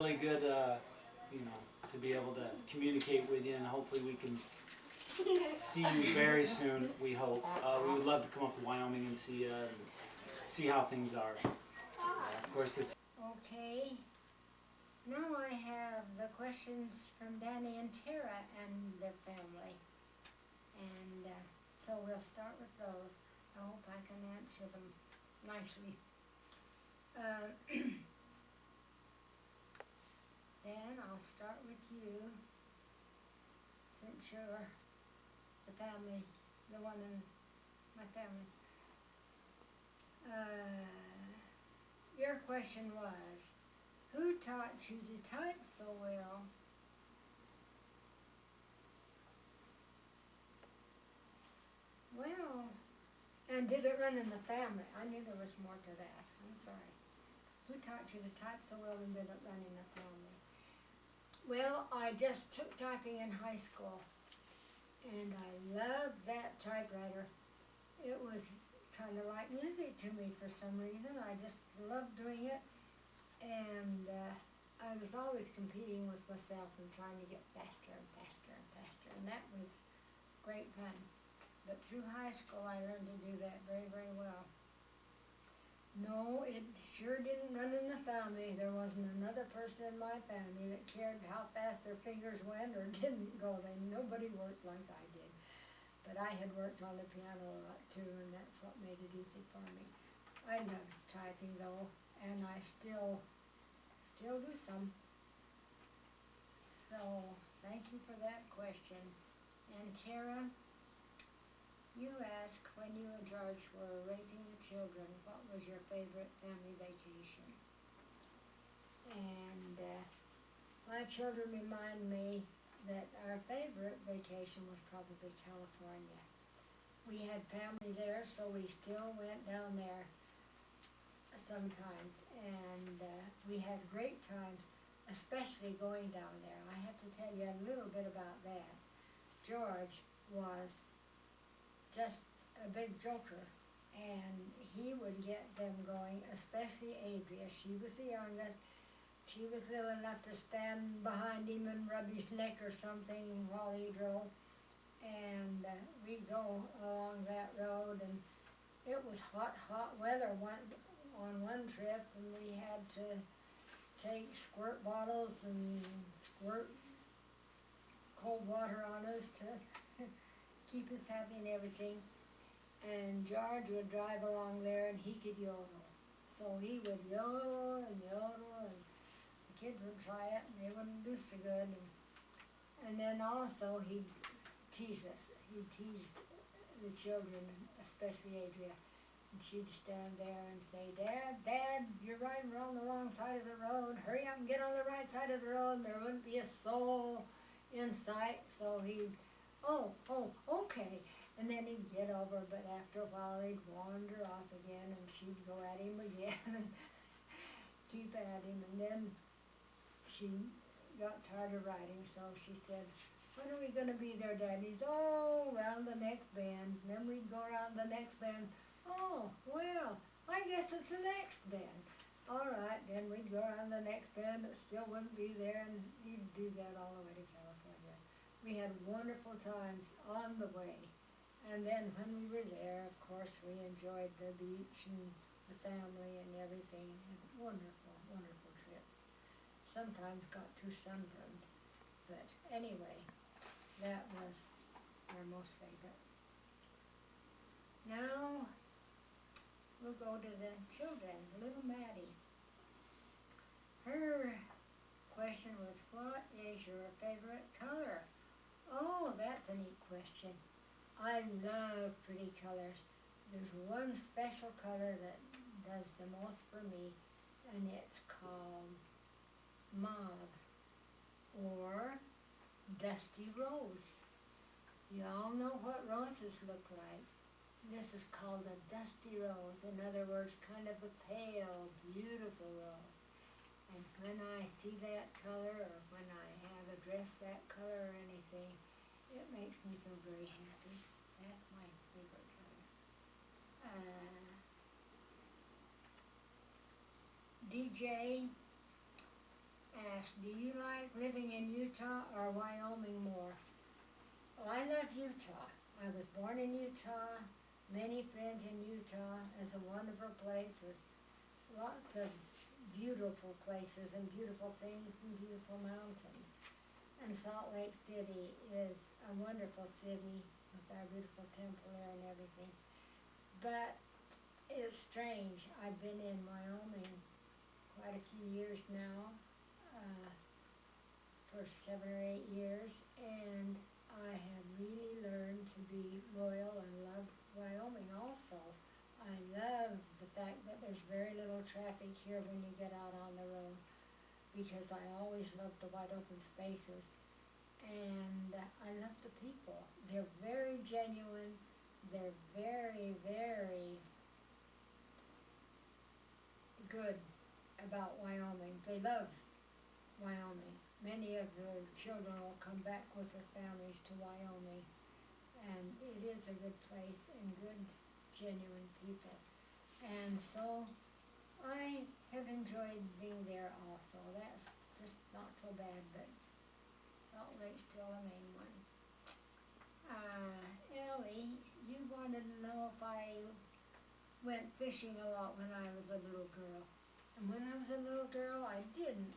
Really good, you know, to be able to communicate with you, and hopefully we can see you very soon, we hope. We would love to come up to Wyoming and see you and see how things are. Of course, Okay, now I have the questions from Danny and Tara and their family. And so we'll start with those. I hope I can answer them nicely. Dan, I'll start with you, since you're the family, the one in my family. Your question was, who taught you to type so well? Well, and did it run in the family? I knew there was more to that. I'm sorry. Who taught you to type so well and did it run in the family? Well, I just took typing in high school, and I loved that typewriter. It was kind of like music to me for some reason. I just loved doing it, and I was always competing with myself and trying to get faster and faster and faster, and that was great fun. But through high school, I learned to do that very, very well. No, it sure didn't run in the family. There wasn't another person in my family that cared how fast their fingers went or didn't go. Nobody worked like I did. But I had worked on the piano a lot too, and that's what made it easy for me. I love typing though, and I still do some. So, thank you for that question. And Tara, you asked when you and George were raising the children, what was your favorite family vacation? And my children remind me that our favorite vacation was probably California. We had family there, so we still went down there sometimes, and we had great times, especially going down there. I have to tell you a little bit about that. George was just a big joker, and he would get them going, especially Adria. She was the youngest. She was little enough to stand behind him and rub his neck or something while he drove. And we'd go along that road, and it was hot, hot weather on one trip, and we had to take squirt bottles and squirt cold water on us to keep us happy and everything. And George would drive along there, and he could yodel. So he would yodel, and the kids would try it, and they wouldn't do so good. And then also he'd tease us. He'd tease the children, especially Adria. And she'd stand there and say, Dad, you're riding around the wrong side of the road. Hurry up and get on the right side of the road, and there wouldn't be a soul in sight. So he'd, oh, okay. And then he'd get over, but after a while they'd wander off again, and she'd go at him again and keep at him. And then she got tired of riding, so she said, when are we going to be there, Dad? He's, around the next bend. And then we'd go around the next bend. Oh, well, I guess it's the next bend. All right, then we'd go around the next bend. It still wouldn't be there, and he'd do that all the way to California. We had wonderful times on the way. And then when we were there, of course, we enjoyed the beach and the family and everything. And wonderful, wonderful trips. Sometimes got too sunburned. But anyway, that was our most favorite. Now, we'll go to the children, little Maddie. Her question was, what is your favorite color? Oh, that's a neat question. I love pretty colors. There's one special color that does the most for me, and it's called mauve, or dusty rose. You all know what roses look like. This is called a dusty rose. In other words, kind of a pale, beautiful rose. And when I see that color, or when I have a dress that color or anything, it makes me feel very happy. That's my favorite color. DJ asked, do you like living in Utah or Wyoming more? Well, I love Utah. I was born in Utah, many friends in Utah. It's a wonderful place with lots of beautiful places and beautiful things and beautiful mountains. And Salt Lake City is a wonderful city with our beautiful temple there and everything. But it's strange. I've been in Wyoming quite a few years now, for 7 or 8 years, and I have really learned to be loyal and love Wyoming also. I love the fact that there's very little traffic here when you get out on the road, because I always love the wide open spaces, and I love the people. They're very genuine. They're very, very good about Wyoming. They love Wyoming. Many of their children will come back with their families to Wyoming, and it is a good place and good, genuine people. And so I have enjoyed being there also. That's just not so bad, but Salt Lake's still the main one. Ellie, you wanted to know if I went fishing a lot when I was a little girl. And when I was a little girl, I didn't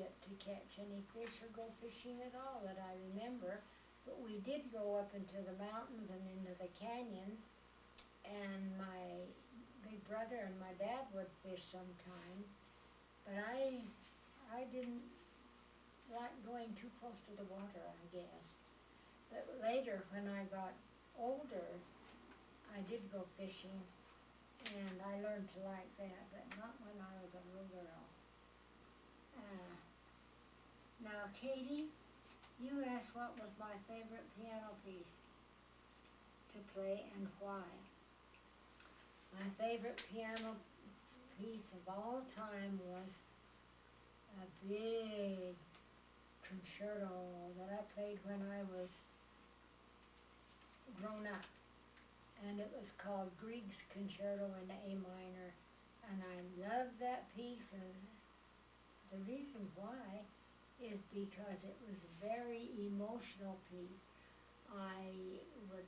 get to catch any fish or go fishing at all that I remember. But we did go up into the mountains and into the canyons, and my big brother and my dad would fish sometimes. But I didn't like going too close to the water, I guess. But later, when I got older, I did go fishing, and I learned to like that, but not when I was a little girl. Now, Katie, you asked what was my favorite piano piece to play and why. My favorite piano piece of all time was a big concerto that I played when I was grown up. And it was called Grieg's Concerto in A minor. And I loved that piece, and the reason why is because it was a very emotional piece. I would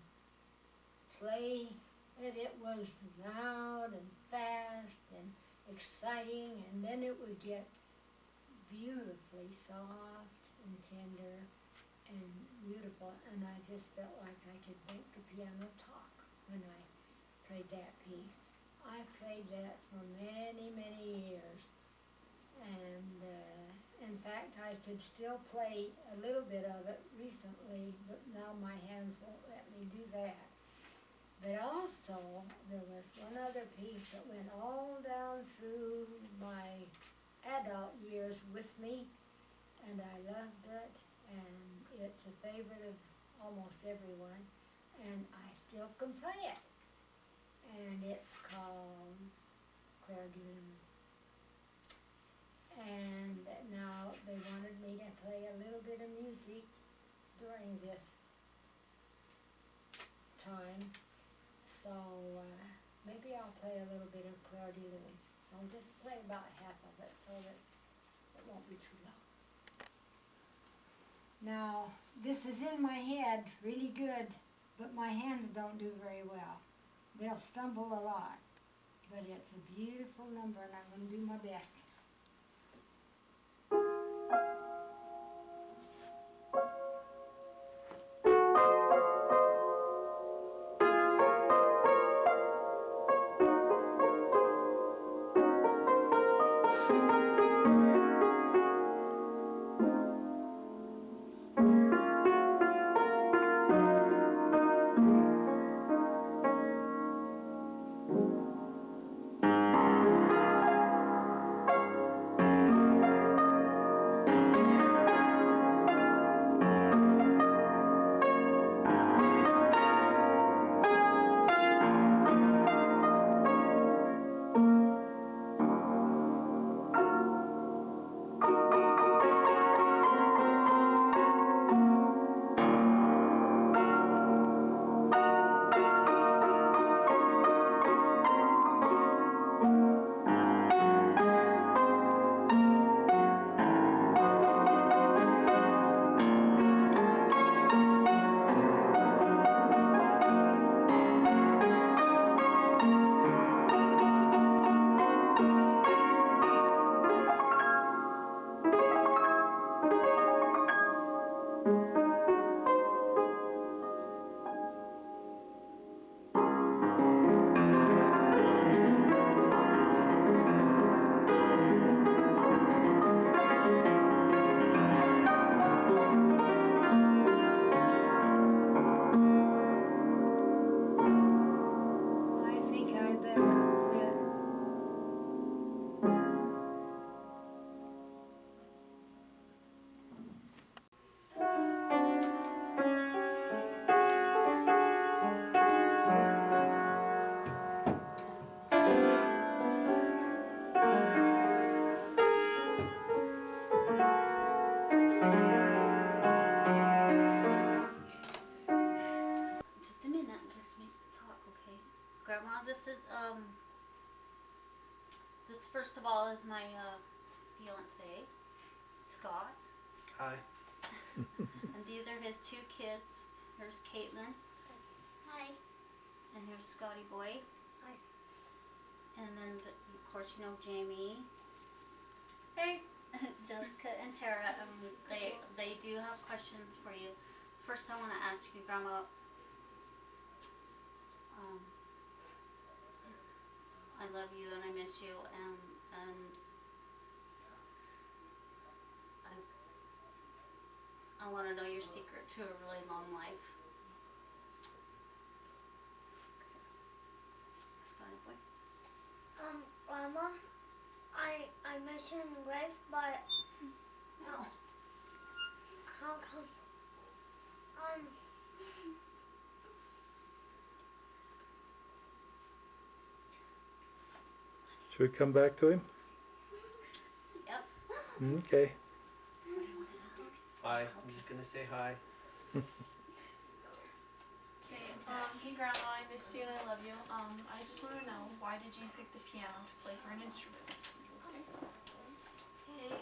play and it was loud and fast and exciting, and then it would get beautifully soft and tender and beautiful, and I just felt like I could make the piano talk when I played that piece. I played that for many, many years, and in fact I could still play a little bit of it recently, but now my hands won't let me do that. But also there was one other piece that went all down through my adult years with me, and I loved it, and it's a favorite of almost everyone, and I still can play it. And it's called Claire de Lune. And now they wanted me to play a little bit of music during this time, so maybe I'll play a little bit of Claire de Lune. I'll just play about half of it so that it won't be too long. Now, this is in my head really good, but my hands don't do very well. They'll stumble a lot, but it's a beautiful number, and I'm going to do my best. first of all is my fiance, Scott. Hi. And these are his two kids. Here's Caitlin. Hi. And here's Scotty boy. Hi. And then, of course, you know Jamie. Hey. Jessica and Tara. They do have questions for you. First, I want to ask you, Grandma. I love you and I miss you, and I want to know your secret to a really long life. Scotty boy. Grandma, I miss you in life, but no. How come? Should we come back to him? Yep. Okay. Hi. I'm just gonna say hi. Okay, hey Grandma, I miss you and I love you. I just want to know, why did you pick the piano to play for an instrument? Hey,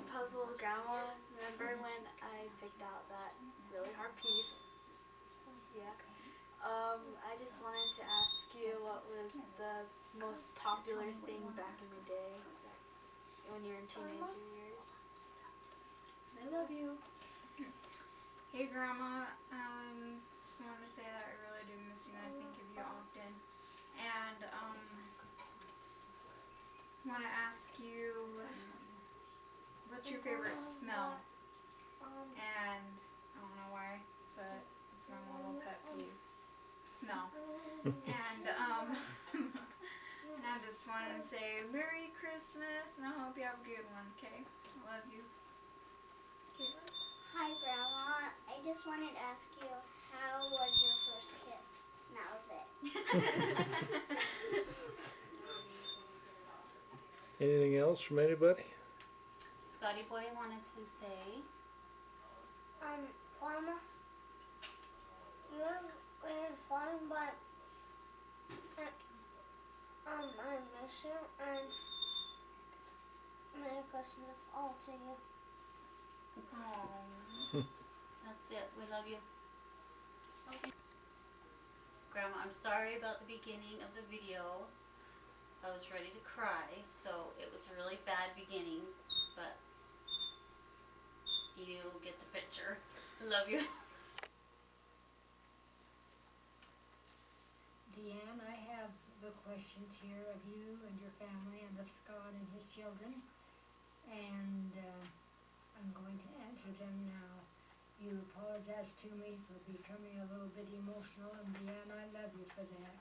Puzzle Grandma, remember when I picked out that really hard piece? Yeah. I just wanted to ask you, what was the most popular thing back in the day when you were in teenager years? I love you. Hey Grandma, just wanted to say that I really do miss you and I think of you often. And want to ask you, what's your favorite smell? And I don't know why, but it's my one little pet peeve. Smell. And and I just wanted to say Merry Christmas and I hope you have a good one, okay? I love you. Caitlin? Hi, Grandma. I just wanted to ask you, how was your first kiss? And that was it. Anything else from anybody? Scotty boy wanted to say. Grandma, you have really fun, but I miss you, and Merry Christmas all to you. Aww. That's it. We love you. Grandma, I'm sorry about the beginning of the video. I was ready to cry, so it was a really bad beginning, but you get the picture. Love you. Deanne, I have the questions here of you and your family and of Scott and his children, and I'm going to answer them now. You apologized to me for becoming a little bit emotional, and Deanne, I love you for that.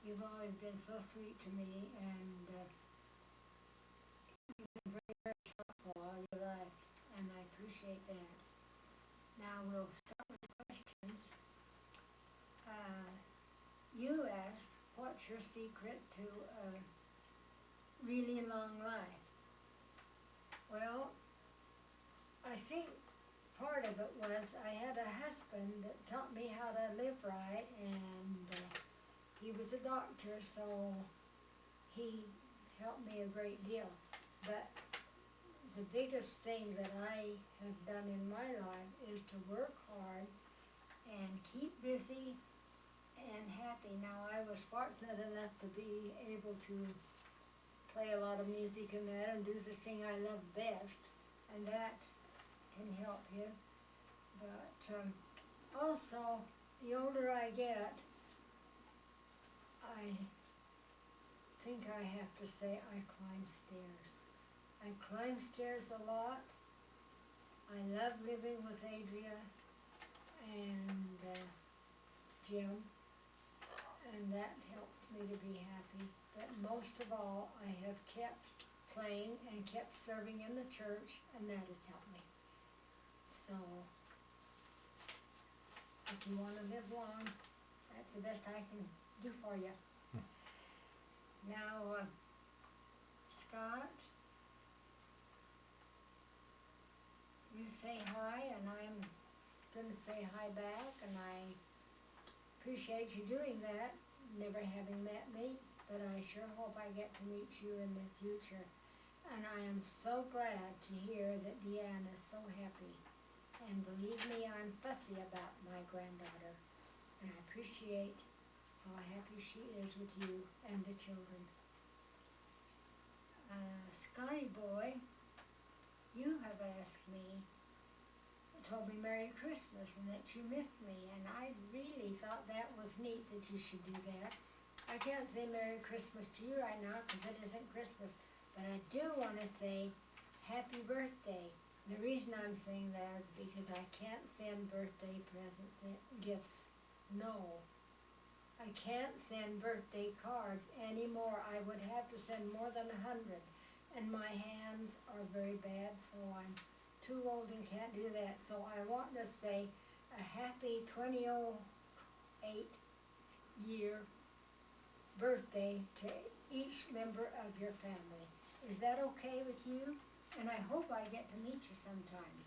You've always been so sweet to me, and you've been very, very thoughtful all your life, and I appreciate that. Now we'll start with the questions. You asked, what's your secret to a really long life? Well, I think part of it was I had a husband that taught me how to live right, and he was a doctor, so he helped me a great deal. But the biggest thing that I have done in my life is to work hard and keep busy and happy. Now, I was fortunate enough to be able to play a lot of music and that and do the thing I love best, and that can help you. But also, the older I get, I think I have to say I climb stairs. I climb stairs a lot. I love living with Adria and Jim, and that helps me to be happy. But most of all, I have kept playing and kept serving in the church, and that has helped me. So, if you want to live long, that's the best I can do for you. Now, Scott, you say hi, and I'm going to say hi back, and I appreciate you doing that, never having met me. but I sure hope I get to meet you in the future. And I am so glad to hear that Deanne is so happy. And believe me, I'm fussy about my granddaughter. And I appreciate how happy she is with you and the children. Scotty boy, you have asked me, told me Merry Christmas and that you missed me, and I really thought that was neat that you should do that. I can't say Merry Christmas to you right now because it isn't Christmas, but I do want to say Happy Birthday. The reason I'm saying that is because I can't send birthday gifts. No. I can't send birthday cards anymore. I would have to send more than 100. And my hands are very bad, so I'm too old and can't do that. So I want to say a happy 2008 year birthday to each member of your family. Is that okay with you? And I hope I get to meet you sometime.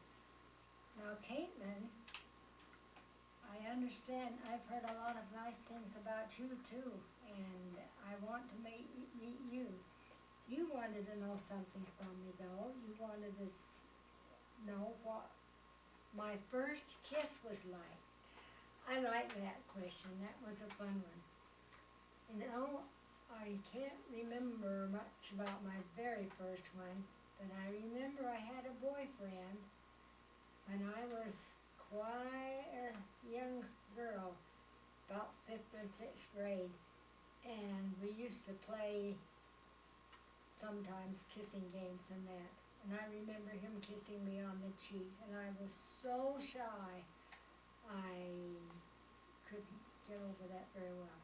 Now, Caitlin, I understand, I've heard a lot of nice things about you too, and I want to meet you. You wanted to know something from me though. You wanted to know what my first kiss was like. I like that question. That was a fun one. You know, I can't remember much about my very first one, but I remember I had a boyfriend when I was quite a young girl, about 5th and 6th grade, and we used to play sometimes kissing games and that. And I remember him kissing me on the cheek, and I was so shy, I couldn't get over that very well.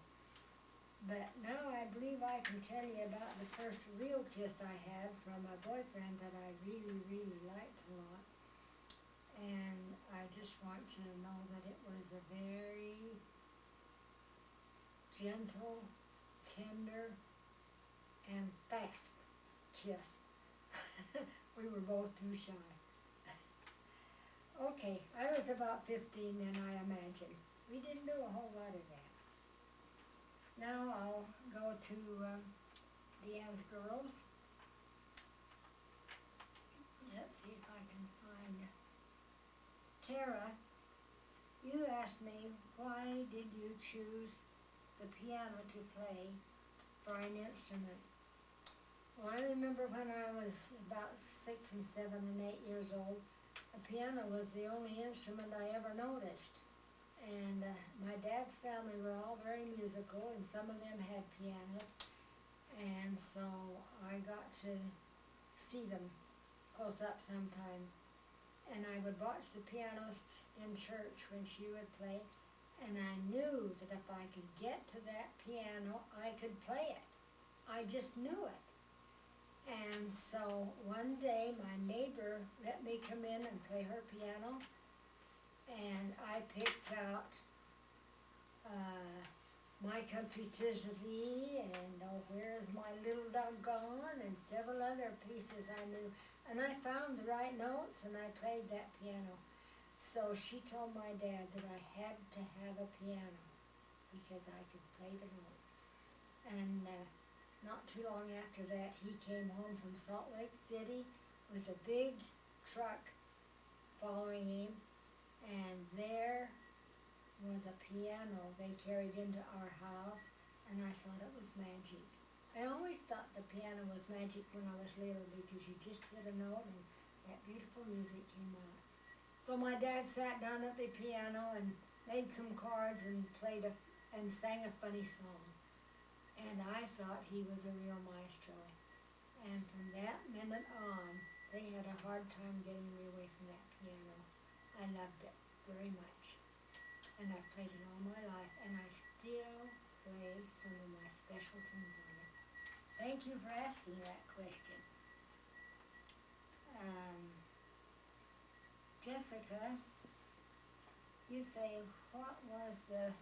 But now I believe I can tell you about the first real kiss I had from a boyfriend that I really, really liked a lot. And I just want you to know that it was a very gentle, tender, and fast kiss. We were both too shy. Okay, I was about 15 then, I imagine. We didn't do a whole lot of that. Now I'll go to Deanne's girls. Let's see if I can find Tara. You asked me, why did you choose the piano to play for an instrument? Well, I remember when I was about 6 and 7 and 8 years old, a piano was the only instrument I ever noticed. And my dad's family were all very musical, and some of them had pianos. And so I got to see them close up sometimes. And I would watch the pianist in church when she would play, and I knew that if I could get to that piano, I could play it. I just knew it. And so one day my neighbor let me come in and play her piano, and I picked out My Country 'Tis of Thee and Oh Where's My Little Dog Gone and several other pieces I knew. And I found the right notes and I played that piano. So she told my dad that I had to have a piano because I could play the notes. And not too long after that, he came home from Salt Lake City with a big truck following him, and there was a piano they carried into our house, and I thought it was magic. I always thought the piano was magic when I was little because you just hit a note and that beautiful music came out. So my dad sat down at the piano and made some chords and played and sang a funny song. And I thought he was a real maestro. And from that minute on, they had a hard time getting me away from that piano. I loved it very much. And I've played it all my life, and I still play some of my special tunes on it. Thank you for asking that question. Jessica, you say, what was the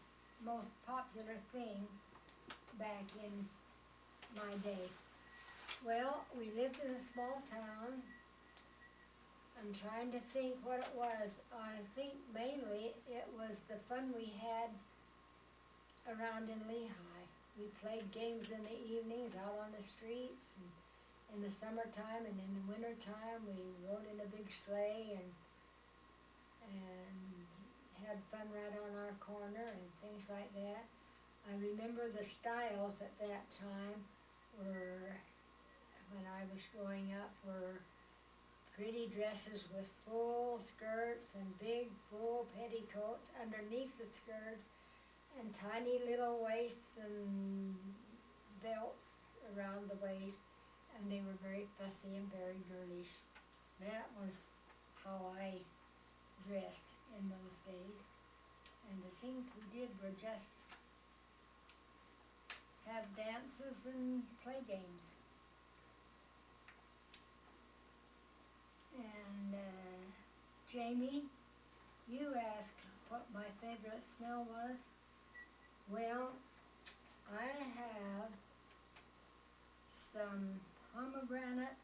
most popular thing back in my day? Well, we lived in a small town. I'm trying to think what it was. I think mainly it was the fun we had around in Lehigh. we played games in the evenings out on the streets, and in the summertime and in the wintertime, we rode in a big sleigh and had fun right on our corner and things like that. I remember the styles at that time were, when I was growing up, were pretty dresses with full skirts and big full petticoats underneath the skirts, and tiny little waists and belts around the waist, and they were very fussy and very girlish. That was how I dressed in those days, and the things we did were just have dances and play games. And Jamie, you asked what my favorite smell was. Well, I have some pomegranate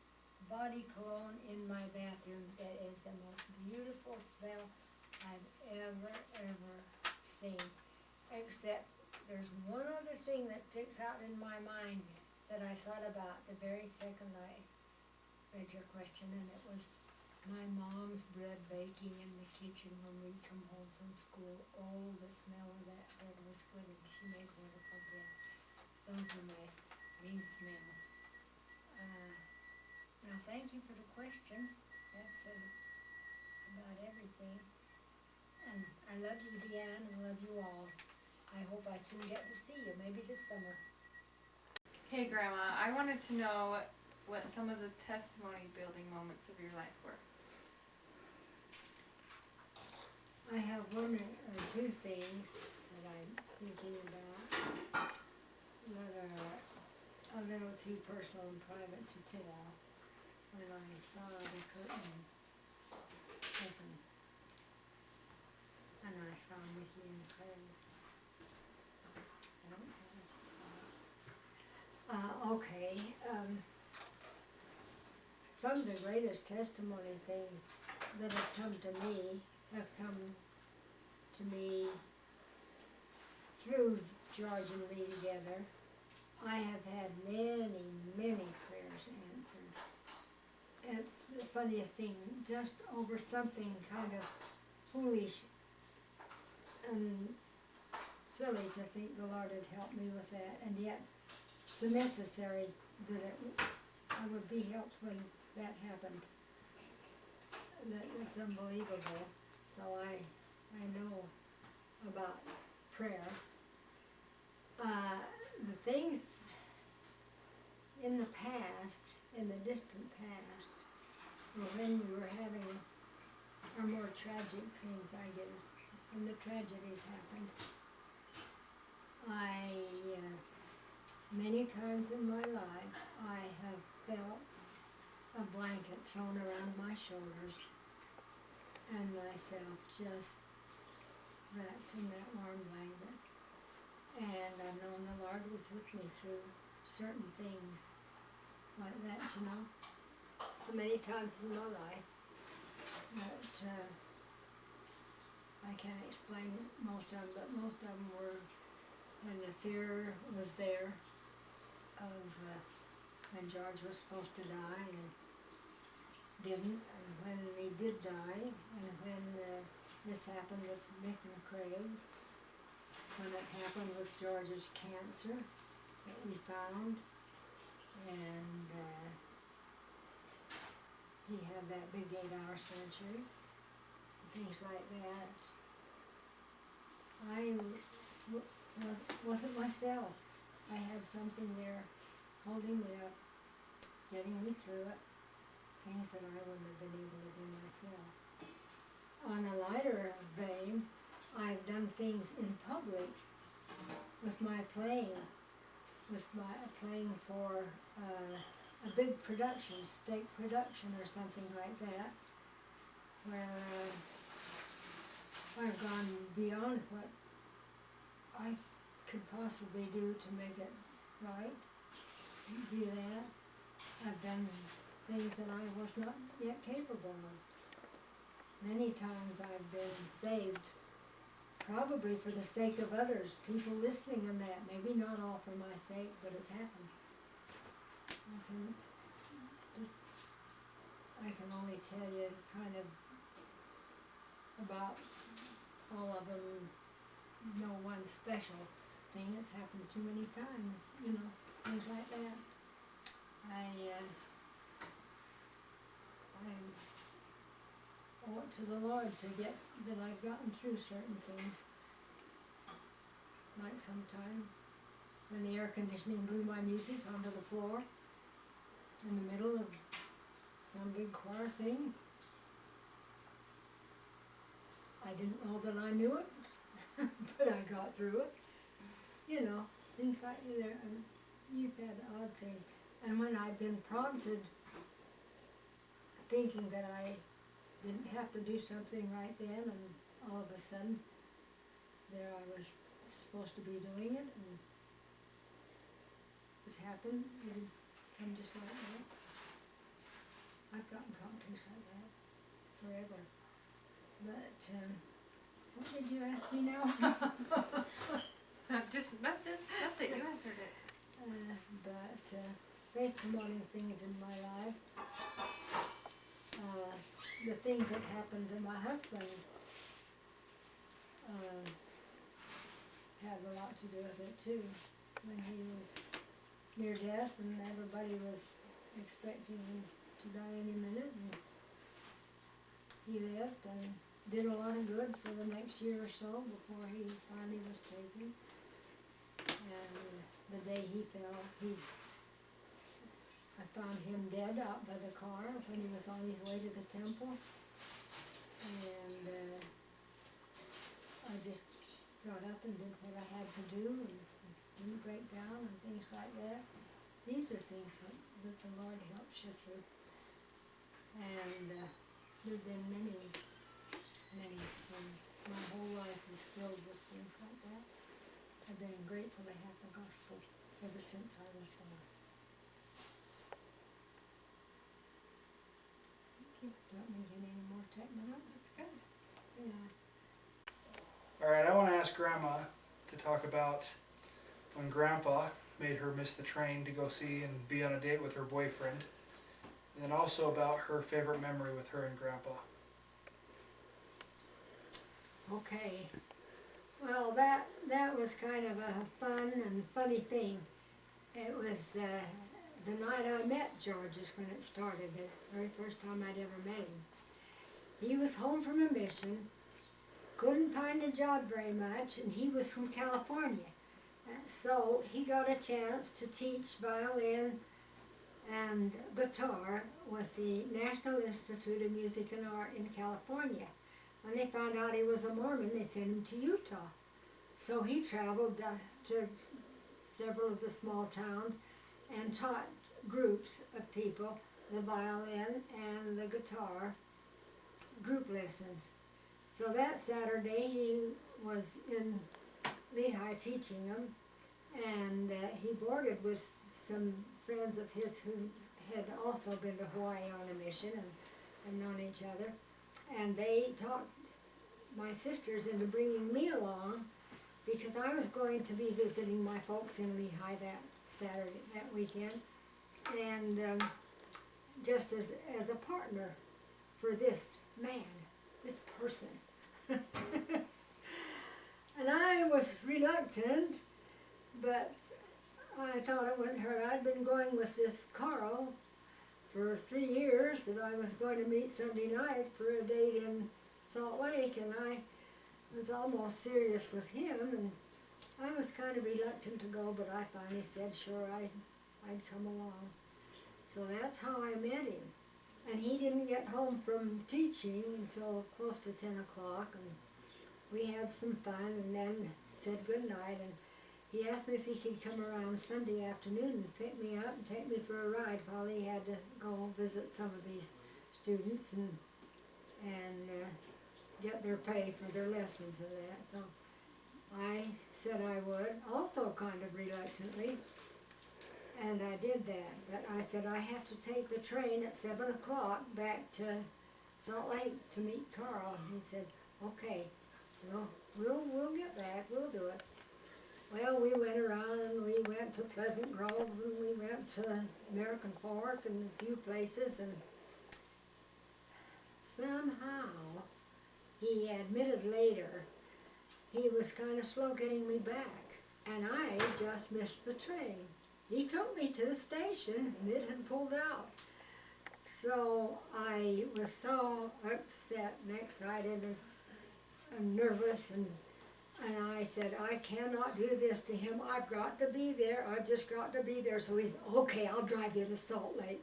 body cologne in my bathroom that is the most beautiful smell I've ever seen. Except there's one other thing that sticks out in my mind that I thought about the very second I read your question, and it was my mom's bread baking in the kitchen when we'd come home from school. Oh, the smell of that bread was good, and she made wonderful bread. Those are my main smells. Now, thank you for the questions. That's about everything. And I love you, Deanne, and love you all. I hope I soon get to see you, maybe this summer. Hey Grandma, I wanted to know what some of the testimony building moments of your life were. I have one or two things that I'm thinking about that are a little too personal and private to tell. When I saw the curtain open, and I saw Mickey and Claire. I don't know what it's called. Okay, some of the greatest testimony things that have come to me through George and me together. I have had many prayers answered. It's the funniest thing, just over something kind of foolish and silly to think the Lord had helped me with that, and yet so necessary that I would be helped when that happened. It's unbelievable. So I know about prayer. The things in the past, in the distant past, were when we were having our more tragic things, I guess, when the tragedies happened. Many times in my life, I have felt a blanket thrown around my shoulders and myself just wrapped in that warm blanket. And I've known the Lord was with me through certain things like that, you know. So many times in my life that I can't explain most of them, but most of them were when the fear was there of when George was supposed to die and didn't, and when he did die, and when this happened with Mick and Craig, when it happened with George's cancer that we found, and he had that big 8-hour surgery, things like that. I wasn't myself. I had something there holding me up, getting me through it, things that I wouldn't have been able to do myself. On a lighter vein, I've done things in public with my playing for a big production, state production or something like that, where I've gone beyond what I could possibly do to make it right, do that. I've done things that I was not yet capable of. Many times I've been saved probably for the sake of others, people listening and that, maybe not all for my sake, but it's happened. I can only tell you kind of about all of them, no one special thing. It's happened too many times, you know, things like that. I owe it to the Lord to get that I've gotten through certain things. Like sometime when the air conditioning blew my music onto the floor in the middle of some big choir thing. I didn't know that I knew it, but I got through it. You know, things like that. You've had odd things. And when I've been prompted, thinking that I didn't have to do something right then, and all of a sudden, there I was supposed to be doing it, and it happened. It would come just like that. I've gotten promptings like that forever. But what did you ask me now? That's it. You answered it. Faith promoting things in my life. The things that happened to my husband had a lot to do with it too. When he was near death and everybody was expecting him to die any minute, and he lived and did a lot of good for the next year or so before he finally was taken. And the day he fell, I found him dead out by the car when he was on his way to the temple. And I just got up and did what I had to do and didn't break down and things like that. These are things that the Lord helps you through. And there have been many things. My whole life is filled with things like that. I've been grateful to have the gospel ever since I was born. Do you want me to get any more technical? That's good. Yeah. Alright, I want to ask Grandma to talk about when Grandpa made her miss the train to go see and be on a date with her boyfriend. And then also about her favorite memory with her and Grandpa. Okay. Well, that was kind of a fun and funny thing. It was the night I met George is when it started, the very first time I'd ever met him. He was home from a mission, couldn't find a job very much, and he was from California. So he got a chance to teach violin and guitar with the National Institute of Music and Art in California. When they found out he was a Mormon, they sent him to Utah. So he traveled to several of the small towns and taught groups of people the violin and the guitar group lessons. So that Saturday he was in Lehigh teaching them, and he boarded with some friends of his who had also been to Hawaii on a mission and known each other. And they talked my sisters into bringing me along because I was going to be visiting my folks in Lehigh that weekend, and just as a partner for this man, this person. And I was reluctant, but I thought it wouldn't hurt. I'd been going with this Carl for 3 years that I was going to meet Sunday night for a date in Salt Lake, and I was almost serious with him, and I was kind of reluctant to go, but I finally said sure I'd come along. So that's how I met him. And he didn't get home from teaching until close to 10 o'clock, and we had some fun and then said goodnight, and he asked me if he could come around Sunday afternoon and pick me up and take me for a ride while he had to go visit some of these students and get their pay for their lessons and that. So I said I would, also kind of reluctantly, and I did that. But I said I have to take the train at 7 o'clock back to Salt Lake to meet Carl. And he said, okay. We'll get back, we'll do it. Well, we went around and we went to Pleasant Grove and we went to American Fork and a few places, and somehow, he admitted later, he was kind of slow getting me back, and I just missed the train. He took me to the station and it had pulled out. So I was so upset and excited and nervous, and I said, I cannot do this to him. I've got to be there. I've just got to be there. So he's, okay, I'll drive you to Salt Lake.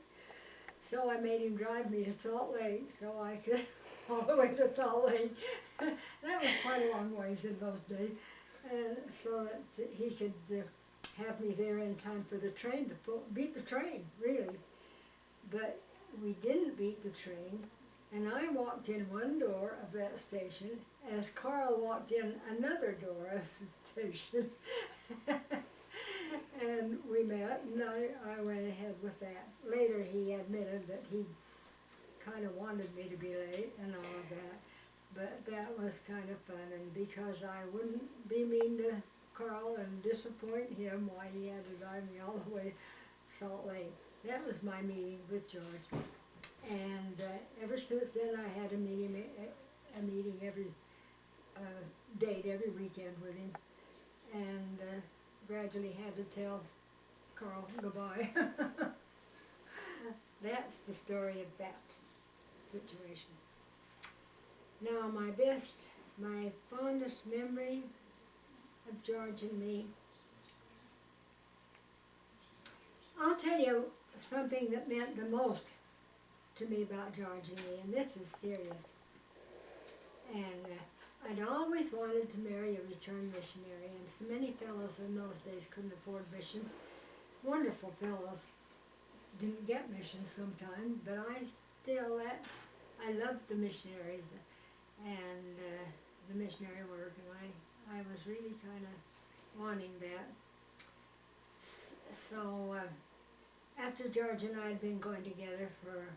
So I made him drive me to Salt Lake so I could all the way to Salt Lake. That was quite a long ways in those days. And so that he could have me there in time for the train to beat the train, really. But we didn't beat the train, and I walked in one door of that station as Carl walked in another door of the station. And we met, and I went ahead with that. Later he admitted that he kind of wanted me to be late and all of that, but that was kind of fun, and because I wouldn't be mean to Carl and disappoint him, why he had to drive me all the way to Salt Lake. That was my meeting with George, and ever since then I had a meeting every date every weekend with him, and gradually had to tell Carl goodbye. That's the story of that situation. Now my fondest memory of George and me, I'll tell you something that meant the most to me about George and me, and this is serious. And I'd always wanted to marry a returned missionary, and so many fellows in those days couldn't afford missions. Wonderful fellows, didn't get missions sometimes, but I loved the missionaries and the missionary work, and I was really kind of wanting that. So after George and I had been going together for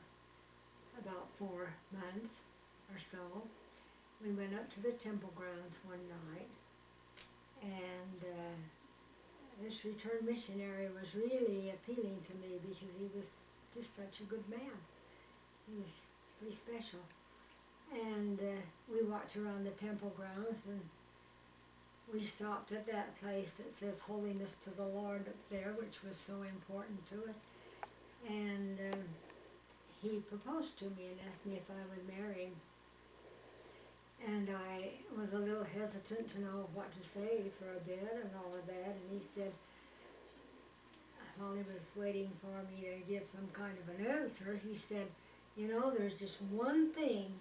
about 4 months or so, we went up to the temple grounds one night, and this returned missionary was really appealing to me because he was just such a good man. He was pretty special. And we walked around the temple grounds, and we stopped at that place that says Holiness to the Lord up there, which was so important to us. And he proposed to me and asked me if I would marry him. And I was a little hesitant to know what to say for a bit and all of that. And he said, while he was waiting for me to give some kind of an answer, he said, you know, there's just one thing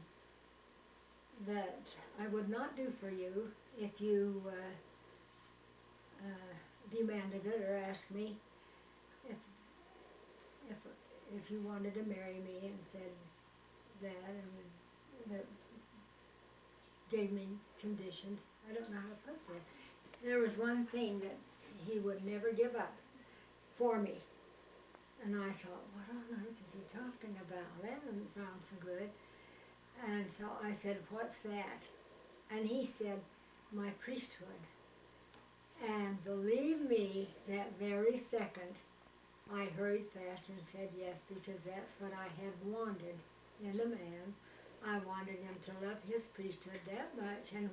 that I would not do for you if you demanded it or asked me if you wanted to marry me, and said that, and that gave me conditions. I don't know how to put that. There was one thing that he would never give up for me. And I thought, what on earth is he talking about? That doesn't sound so good. And so I said, what's that? And he said, my priesthood. And believe me, that very second, I hurried fast and said yes, because that's what I had wanted in a man. I wanted him to love his priesthood that much, and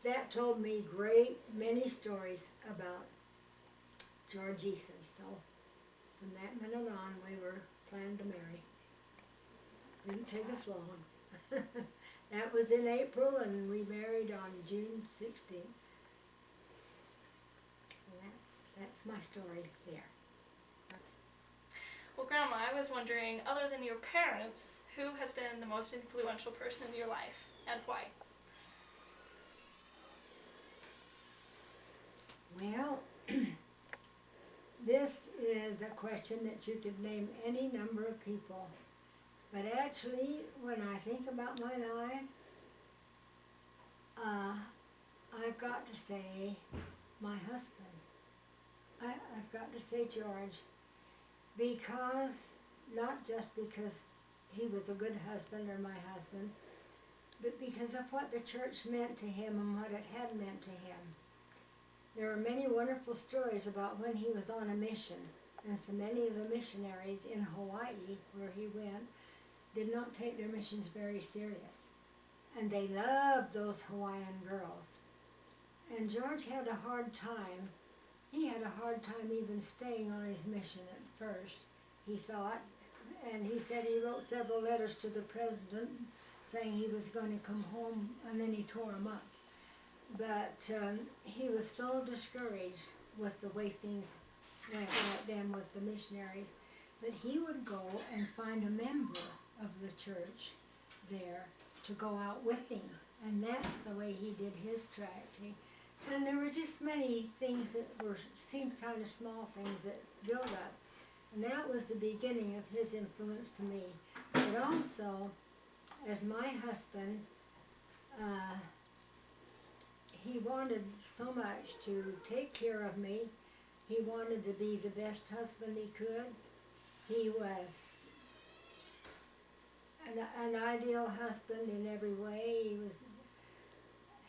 that told me many stories about George Eason. So from that minute on, we were planning to marry. Didn't take us long. That was in April, and we married on June 16th. And that's my story there. Well, Grandma, I was wondering, other than your parents, who has been the most influential person in your life, and why? Well, this is a question that you could name any number of people. But actually, when I think about my life, I've got to say my husband. I've got to say George, because, not just because he was a good husband or my husband, but because of what the church meant to him and what it had meant to him. There are many wonderful stories about when he was on a mission, and so many of the missionaries in Hawaii, where he went, did not take their missions very serious. And they loved those Hawaiian girls. And George had a hard time. He had a hard time even staying on his mission at first, he thought. And he said he wrote several letters to the president saying he was going to come home, and then he tore them up. But he was so discouraged with the way things went back then with the missionaries that he would go and find a member of the church there to go out with him. And that's the way he did his tracting. And there were just many things that seemed kind of small things that built up. And that was the beginning of his influence to me. But also, as my husband, he wanted so much to take care of me. He wanted to be the best husband he could. He was an ideal husband in every way.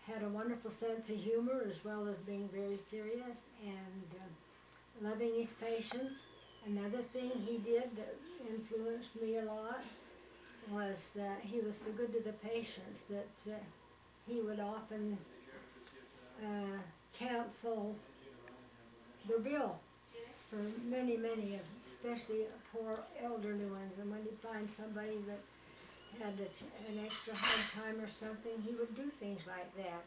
He had a wonderful sense of humor as well as being very serious and loving his patients. Another thing he did that influenced me a lot was that he was so good to the patients that he would often cancel their bill for many, many, especially poor elderly ones. And when he'd find somebody that had an extra hard time or something, he would do things like that.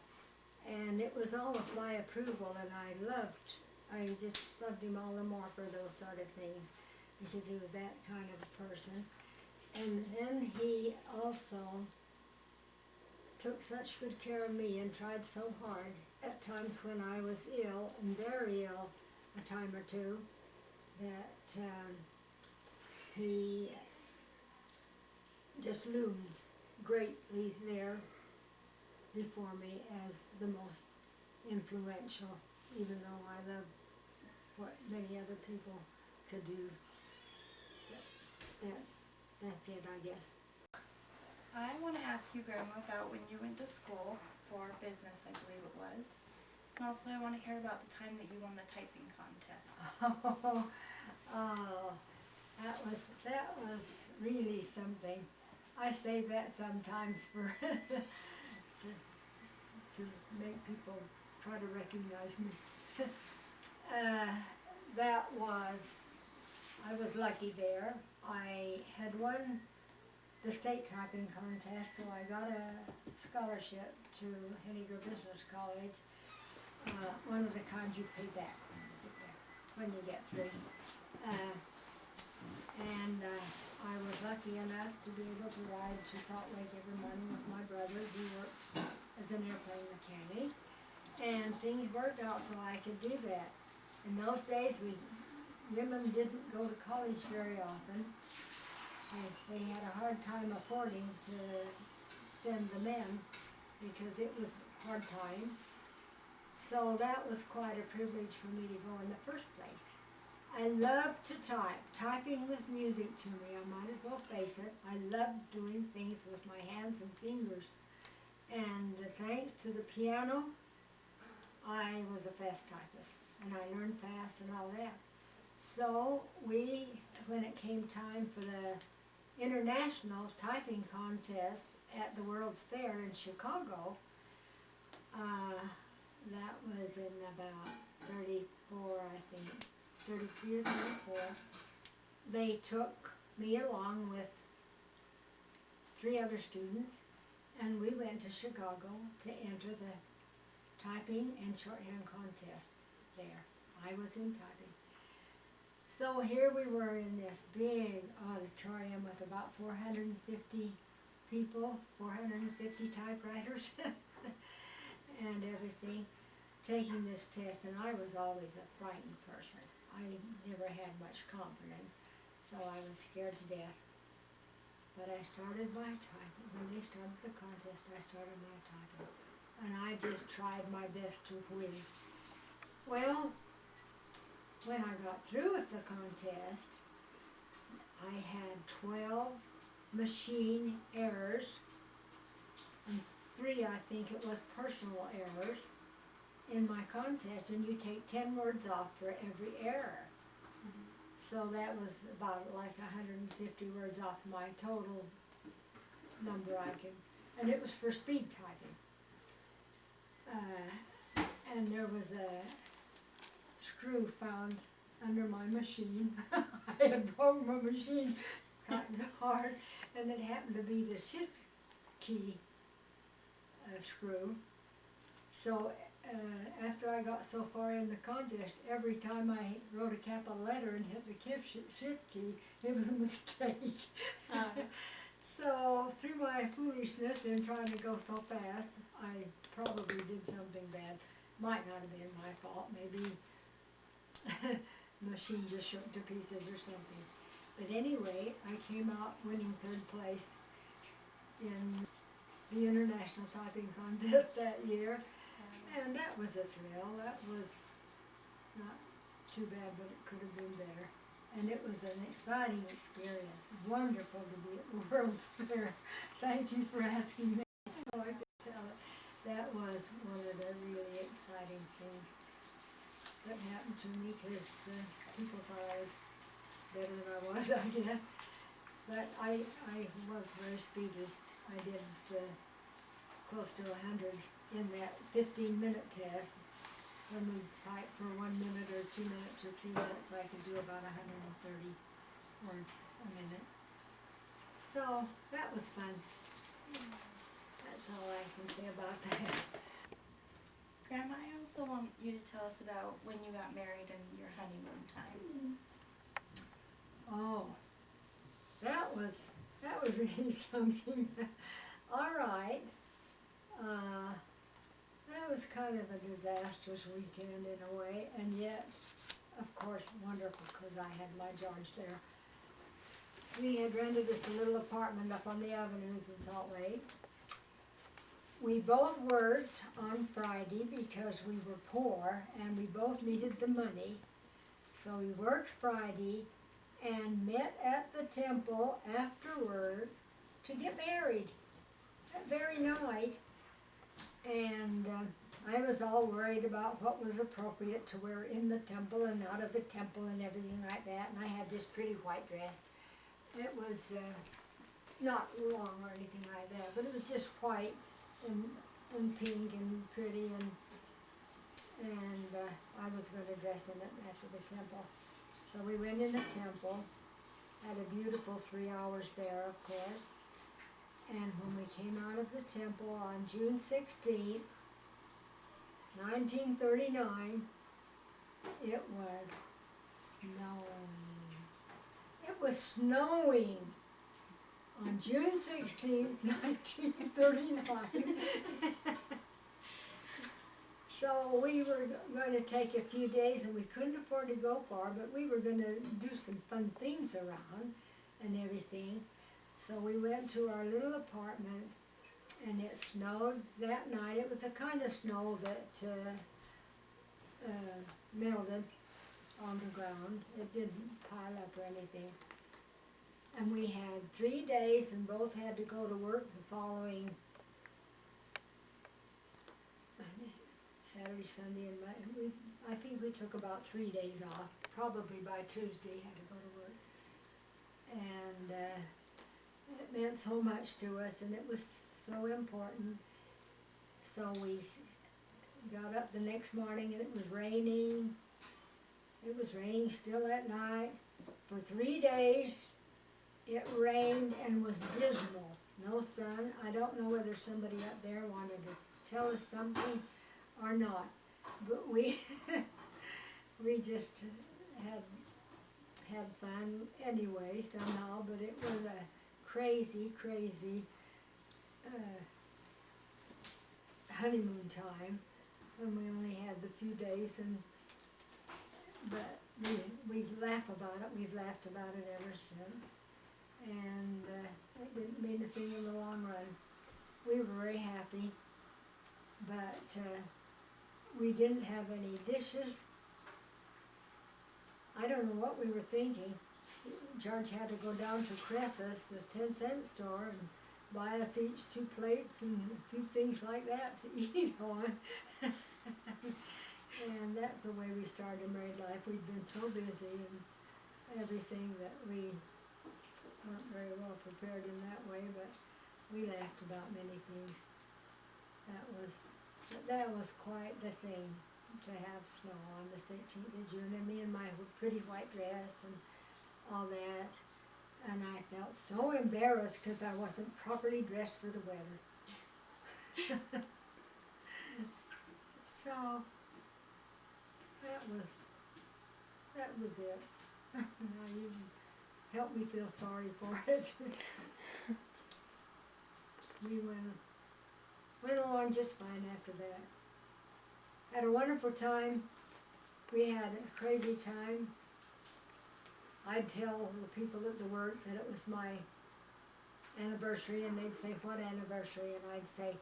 And it was all with my approval, and I just loved him all the more for those sort of things, because he was that kind of a person. And then he also took such good care of me and tried so hard at times when I was ill, and very ill a time or two, that he just looms greatly there before me as the most influential, even though I love what many other people could do. That's it, I guess. I want to ask you, Grandma, about when you went to school for business, I believe it was. And also I want to hear about the time that you won the typing contest. That was really something. I save that sometimes for to make people try to recognize me. I was lucky there. I had won the state typing contest, so I got a scholarship to Henniger Business College, one of the kinds you pay back when you get through. And I was lucky enough to be able to ride to Salt Lake every morning with my brother, who worked as an airplane mechanic. And things worked out so I could do that. In those days, women didn't go to college very often. They had a hard time affording to send the men because it was hard times. So that was quite a privilege for me to go in the first place. I loved to type. Typing was music to me, I might as well face it. I loved doing things with my hands and fingers. And thanks to the piano, I was a fast typist, and I learned fast and all that. So when it came time for the international typing contest at the World's Fair in Chicago, that was in about 34, I think, 33 or 34, they took me along with 3 other students, and we went to Chicago to enter the typing and shorthand contest there. I was in typing. So here we were in this big auditorium with about 450 people, 450 typewriters and everything, taking this test, and I was always a frightened person. I never had much confidence, so I was scared to death. But I started my typing. When they started the contest, I started my typing. And I just tried my best to whiz. Well, when I got through with the contest, I had 12 machine errors and 3, I think it was, personal errors in my contest, and you take 10 words off for every error. So that was about like 150 words off my total number I could, and it was for speed typing. And there was a screw found under my machine. I had broke my machine kind of hard, and it happened to be the shift key screw. So after I got so far in the contest, every time I wrote a capital letter and hit the shift key, it was a mistake. So through my foolishness in trying to go so fast, I probably did something bad. Might not have been my fault. Maybe the machine just shook to pieces or something. But anyway, I came out winning 3rd place in the International Typing Contest that year. And that was a thrill. That was not too bad, but it could have been better. And it was an exciting experience. Wonderful to be at the World's Fair. Thank you for asking me so I could tell it. That was one of the really exciting things that happened to me, because people thought I was better than I was, I guess. But I was very speedy. I did close to 100 in that 15-minute test. When we type for 1 minute or 2 minutes or 3 minutes, I could do about 130 words a minute. So that was fun. That's all I can say about that. Grandma, I also want you to tell us about when you got married and your honeymoon time. Oh, that was really something. All right. That was kind of a disastrous weekend in a way, and yet, of course, wonderful, because I had my George there. We had rented us a little apartment up on the avenues in Salt Lake. We both worked on Friday because we were poor and we both needed the money. So we worked Friday and met at the temple afterward to get married that very night. And I was all worried about what was appropriate to wear in the temple and out of the temple and everything like that. And I had this pretty white dress. It was not long or anything like that, but it was just white and pink and pretty, and I was going to dress in it after the temple. So we went in the temple, had a beautiful 3 hours there, of course. And when we came out of the temple on June 16th, 1939, it was snowing. It was snowing on June 16th, 1939. So we were going to take a few days, and we couldn't afford to go far, but we were going to do some fun things around and everything. So we went to our little apartment, and it snowed that night. It was a kind of snow that melted on the ground. It didn't pile up or anything. And we had 3 days, and both had to go to work the following Saturday, Sunday, and Monday. I think we took about 3 days off. Probably by Tuesday had to go to work. And it meant so much to us, and it was so important. So we got up the next morning, and it was raining. It was raining still at night. For 3 days, it rained and was dismal. No sun. I don't know whether somebody up there wanted to tell us something or not, but we we just had fun anyway somehow. But it was a crazy honeymoon time, and we only had the few days, but we laugh about it. We've laughed about it ever since, and it didn't mean a thing in the long run. We were very happy, but we didn't have any dishes. I don't know what we were thinking. George had to go down to Cress's, the 10-cent store, and buy us each 2 plates and a few things like that to eat on. And that's the way we started married life. We'd been so busy and everything that we weren't very well prepared in that way, but we laughed about many things. That was quite the thing to have snow on the 16th of June, and me in my pretty white dress and all that. And I felt so embarrassed because I wasn't properly dressed for the weather. So that was it. Now you helped me feel sorry for it. We went along just fine after that. Had a wonderful time. We had a crazy time. I'd tell the people at the work that it was my anniversary, and they'd say, "What anniversary?" And I'd say,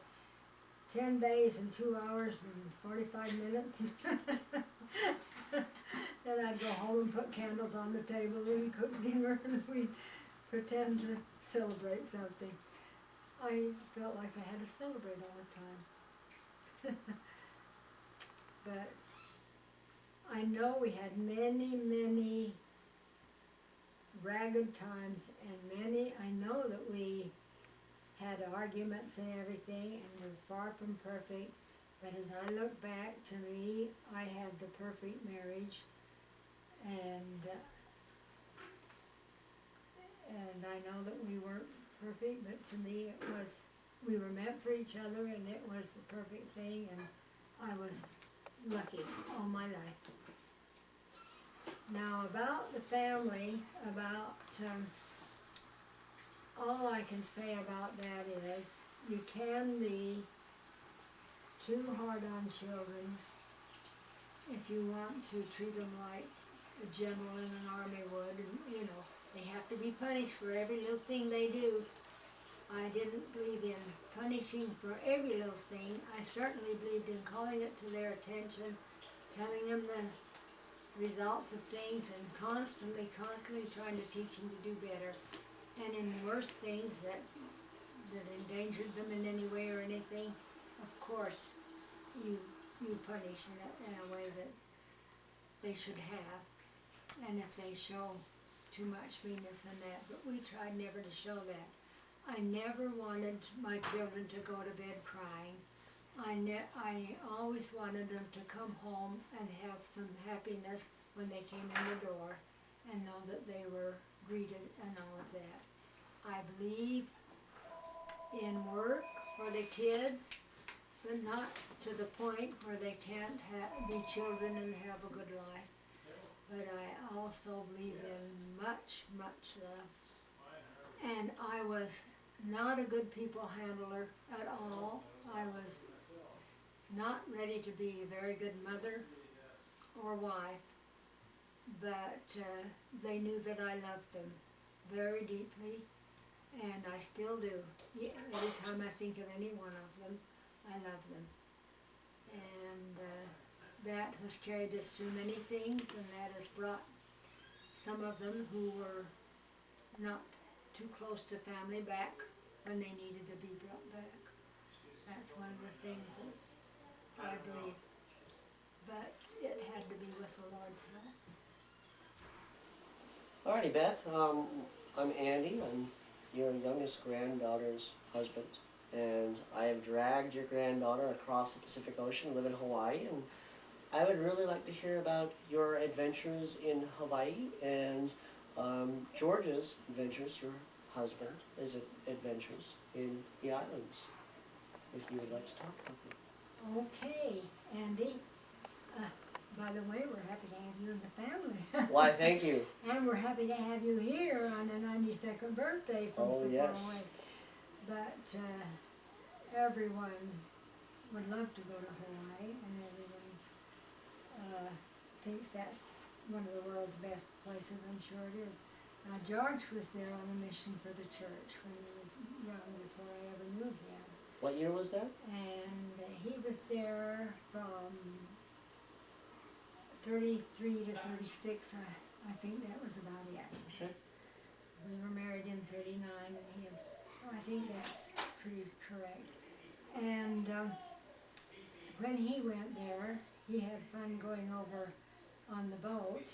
10 days and 2 hours and 45 minutes. Then I'd go home and put candles on the table and cook dinner, and we'd pretend to celebrate something. I felt like I had to celebrate all the time. But I know we had many, many ragged times, and I know that we had arguments and everything, and we're far from perfect. But as I look back, to me, I had the perfect marriage, and I know that we weren't perfect, but to me we were meant for each other, and it was the perfect thing, and I was lucky all my life. Now about the family, all I can say about that is you can be too hard on children if you want to treat them like a general in an army would, and they have to be punished for every little thing they do. I didn't believe in punishing for every little thing. I certainly believed in calling it to their attention, telling them the results of things, and constantly trying to teach them to do better. And in the worst things that endangered them in any way or anything, of course, you punish in a way that they should have. And if they show too much meanness in that, but we tried never to show that. I never wanted my children to go to bed crying. I always wanted them to come home and have some happiness when they came in the door, and know that they were greeted and all of that. I believe in work for the kids, but not to the point where they can't be children and have a good life. But I also believe in much, much love. And I was not a good people handler at all. I was not ready to be a very good mother or wife, but they knew that I loved them very deeply, and I still do. Every time I think of any one of them, I love them. And that has carried us through many things, and that has brought some of them who were not too close to family back when they needed to be brought back. That's one of the things that I believe. But it had to be with the Lord's help. Alrighty, Beth. I'm Andy. I'm your youngest granddaughter's husband, and I have dragged your granddaughter across the Pacific Ocean, live in Hawaii, and I would really like to hear about your adventures in Hawaii and George's adventures, your husband, his adventures in the islands, if you would like to talk about them. Okay, Andy. By the way, we're happy to have you in the family. Why, thank you. And we're happy to have you here on the 92nd birthday from so far away. But everyone would love to go to Hawaii, and everyone thinks that's one of the world's best places. I'm sure it is. Now, George was there on a mission for the church when he was young, before I ever knew him. What year was that? And he was there from 33 to 36, I think that was about it. Okay. We were married in 39, and he had I think that's pretty correct. And when he went there, he had fun going over on the boat.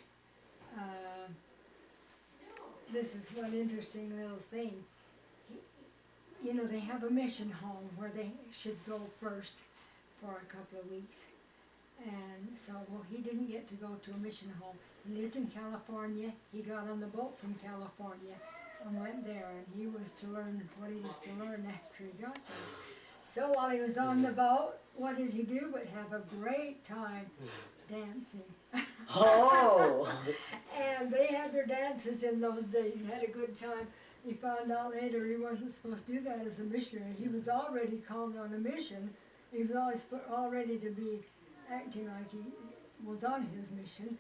This is one interesting little thing. You know, they have a mission home where they should go first for a couple of weeks. And so, well, he didn't get to go to a mission home. He lived in California. He got on the boat from California and went there, and he was to learn what he was to learn after he got there. So while he was on the boat, what does he do but have a great time dancing? Oh! And they had their dances in those days and had a good time. He found out later he wasn't supposed to do that as a missionary. He was already called on a mission. He was always all ready to be acting like he was on his mission.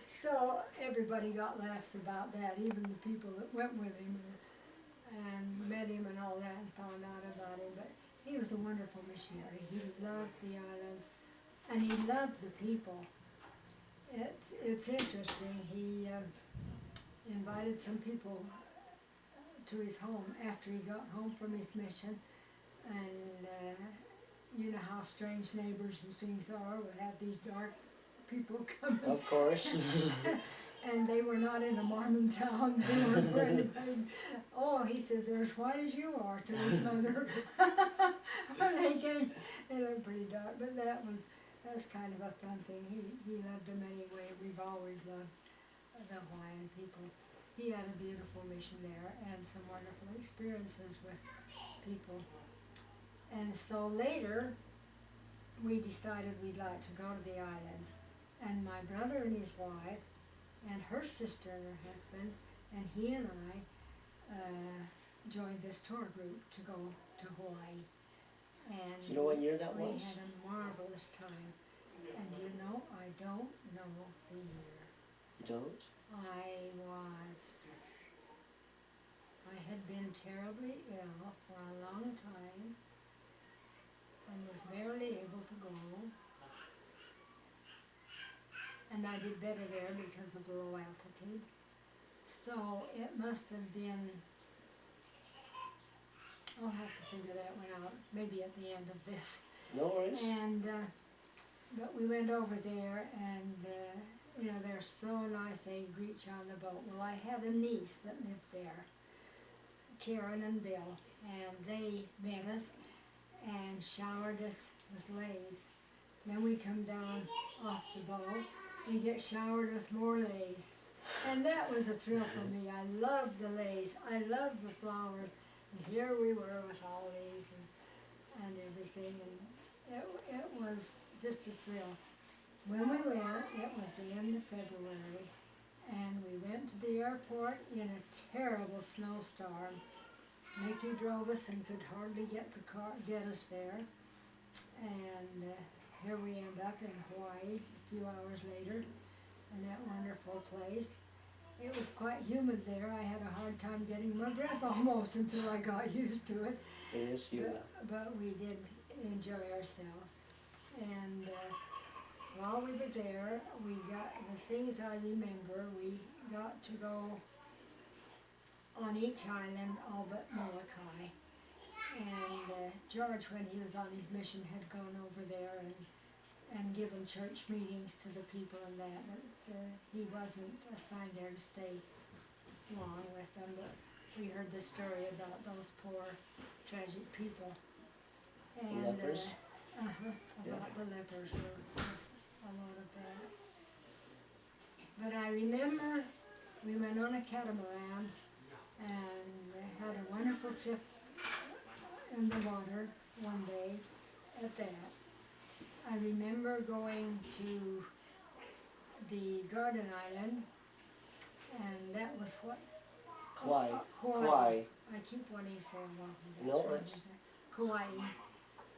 So everybody got laughs about that, even the people that went with him and met him and all that and found out about him. But he was a wonderful missionary. He loved the islands and he loved the people. It's interesting. He invited some people to his home after he got home from his mission, and you know how strange neighbors and things are. We have these dark people come. Of course. And they were not in a Mormon town. They weren't for anybody. Oh, he says, they're as white as you are, to his mother. When they came, they looked pretty dark, but that's kind of a fun thing. He loved them anyway. We've always loved the Hawaiian people. He had a beautiful mission there and some wonderful experiences with people. And so later, we decided we'd like to go to the islands. And my brother and his wife, and her sister and her husband, and he and I joined this tour group to go to Hawaii. And Do you know what year that was? We had a marvelous time. And you know, I don't know the year. You don't? I had been terribly ill for a long time and was barely able to go. And I did better there because of the low altitude. So it must have been, I'll have to figure that one out, maybe at the end of this. No worries. And, but we went over there and, you know, they're so nice, they greet you on the boat. Well, I had a niece that lived there, Karen and Bill, and they met us and showered us with leis. Then we come down off the boat, we get showered with more leis. And that was a thrill for me. I loved the leis, I loved the flowers, and here we were with all these and everything, and it was just a thrill. When we went, it was the end of February, and we went to the airport in a terrible snowstorm. Mickey drove us and could hardly get us there, and here we end up in Hawaii a few hours later, in that wonderful place. It was quite humid there. I had a hard time getting my breath almost until I got used to it. It is humid. But we did enjoy ourselves. And while we were there, we got the things I remember. We got to go on each island, all but Molokai. And George, when he was on his mission, had gone over there and given church meetings to the people and that. But he wasn't assigned there to stay long with them. But we heard the story about those poor, tragic people. And, lepers? About the lepers. There was a lot of that. But I remember we went on a catamaran and had a wonderful trip in the water one day at that. I remember going to the Garden Island, and that was what? Kauai. Kauai. I keep wanting to say No, it's Kauai.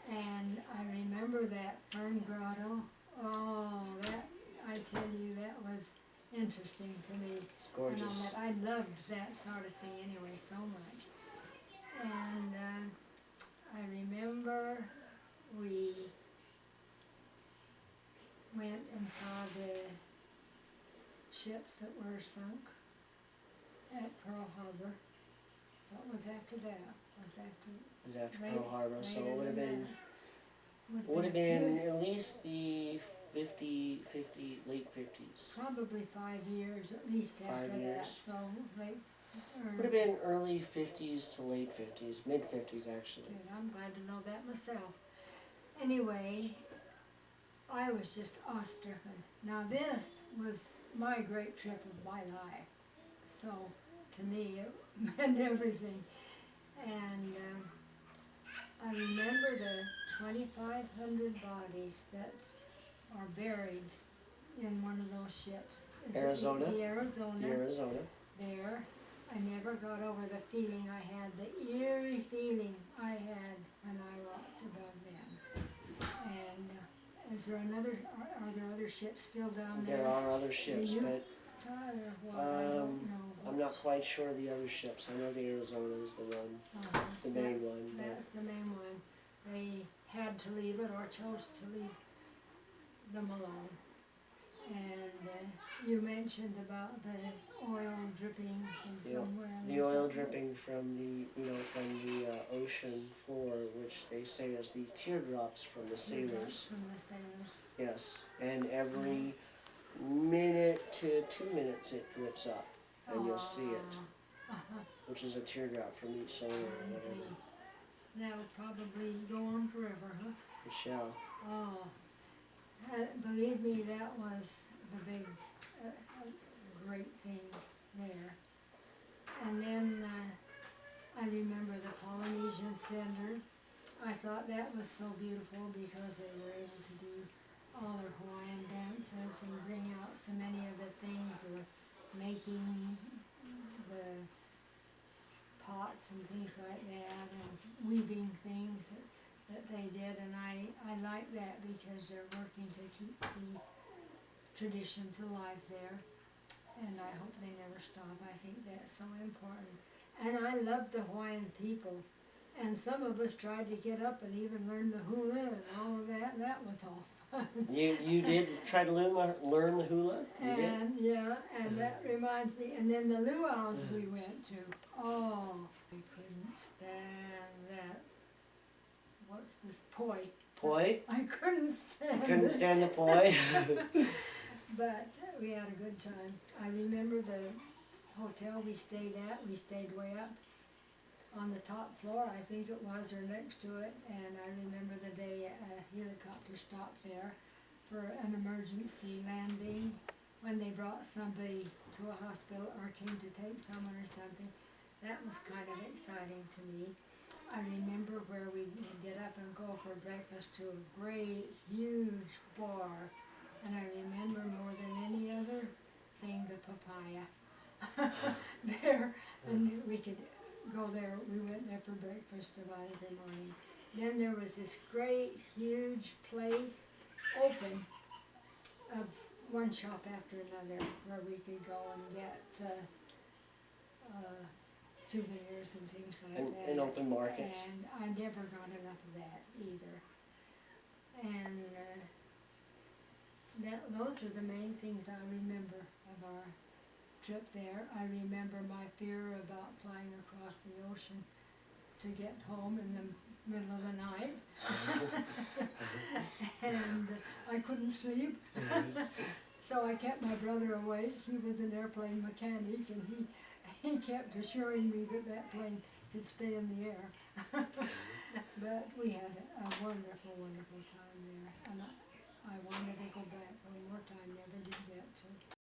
And I remember that fern grotto. Oh, that, I tell you, that was interesting to me. It's gorgeous. And I loved that sort of thing anyway so much. And I remember we went and saw the ships that were sunk at Pearl Harbor. So it was after that, It was after later- Pearl Harbor, so it later would have than been that. would have a been few- at least the 50, late 50s. probably 5 years at least 5 after that, years. so late, Would have been early 50s to late 50s, mid 50s actually. good, I'm glad to know that myself. Anyway, I was just awe-stricken. Now this was my great trip of my life, so to me it meant everything. And I remember the 2,500 bodies that are buried in one of those ships. Is it Arizona? The Arizona. The Arizona. There. I never got over the feeling I had, the eerie feeling I had when I walked above them. And is there are there other ships still down there? There are other ships, you- but Or what? I don't know. I'm not quite sure the other ships. I know the Arizona is the one, the main one. But That's the main one. They had to leave it or chose to leave them alone. And you mentioned about the oil dripping from Yeah, somewhere. the oil dripping from the ocean floor, which they say is the teardrops from the sailors. From the sailors. Yes, and every minute to 2 minutes it drips up, and you'll see it, which is a teardrop from each solar or whatever. That'll probably go on forever, huh? It shall. Oh, believe me, that was the big, great thing there. And then I remember the Polynesian Center. I thought that was so beautiful because they were able to do all their Hawaiian dances and bring out so many of the things. They were making the pots and things like that and weaving things that they did, and I like that because they're working to keep the traditions alive there, and I hope they never stop. I think that's so important. And I love the Hawaiian people, and some of us tried to get up and even learn the hula and all of that, and that was all fun. You did try to learn the hula? You did? And yeah, and that reminds me, and then the luau's we went to, oh, we couldn't stand that. What's this, poi? Poi? I couldn't stand Couldn't it. stand the poi? But we had a good time. I remember the hotel we stayed at, we stayed way up on the top floor, I think it was, or next to it, and I remember the day a helicopter stopped there for an emergency landing when they brought somebody to a hospital or came to take someone or something. That was kind of exciting to me. I remember where we would get up and go for breakfast to a great, huge bar, and I remember more than any other thing the papaya there, and we could go there. We went there for breakfast about every morning. Then there was this great, huge place, open, of one shop after another, where we could go and get souvenirs and things like that. An open market. And I never got enough of that either. And those are the main things I remember of our trip there. I remember my fear about flying across the ocean to get home in the middle of the night. And I couldn't sleep. So I kept my brother awake. He was an airplane mechanic, and he kept assuring me that that plane could stay in the air. But we had a wonderful, wonderful time there.